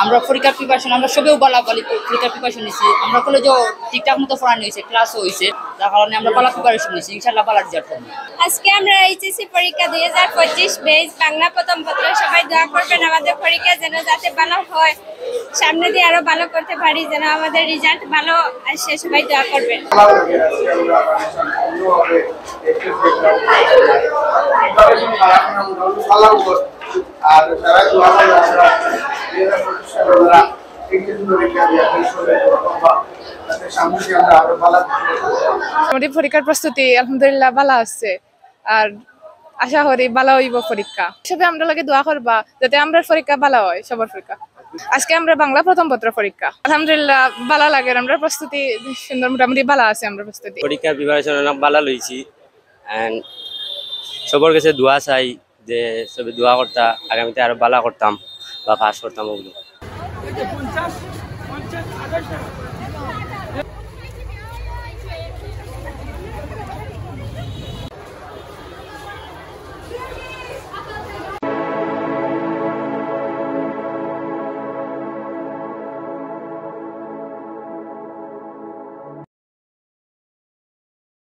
আমরা পরীক্ষার প্রিপারেশন আমরা সবেও বলা বলি পরীক্ষার প্রিপারেশন নিচ্ছি আমরা কলেজও ঠিকঠাক মতো পড়ানো হয়েছে ক্লাসও হয়েছে যার কারণে আমরা বলা প্রিপারেশন নিচ্ছি ইনশাল্লাহ বলার রেজাল্ট করবো। আজকে আমরা এইচএসসি পরীক্ষা 2025 বেজ বাংলা প্রথম পত্র সবাই দোয়া করবেন আমাদের পরীক্ষা যেন যাতে ভালো হয়, সামনে দিয়ে আরো ভালো করতে পারি, যেন আমাদের রেজাল্ট ভালো আসে, সবাই দোয়া করবেন। আর তারা দোয়া করে আমাদের পরীক্ষার প্রস্তুতি আলহামদুলিল্লাহ ভালো আছে আর আশা করি ভালো হইব পরীক্ষা। সবাই আমরা লাগে দোয়া করবা যাতে আমরা পরীক্ষা ভালো হয় সবার পরীক্ষা। আজকে আমরা বাংলা প্রথম পত্র পরীক্ষা আলহামদুলিল্লাহ ভালো লাগে, আমরা প্রস্তুতি সুন্দর মোটামুটি ভালো আছে। আমরা প্রস্তুতি পরীক্ষার প্রিপারেশন অনেক ভালো লইছি এন্ড সবার কাছে দোয়া চাই যে সবে দোয়া করতা আগামীতে আরো ভালো করতাম বা পাস করতাম ওগুলো।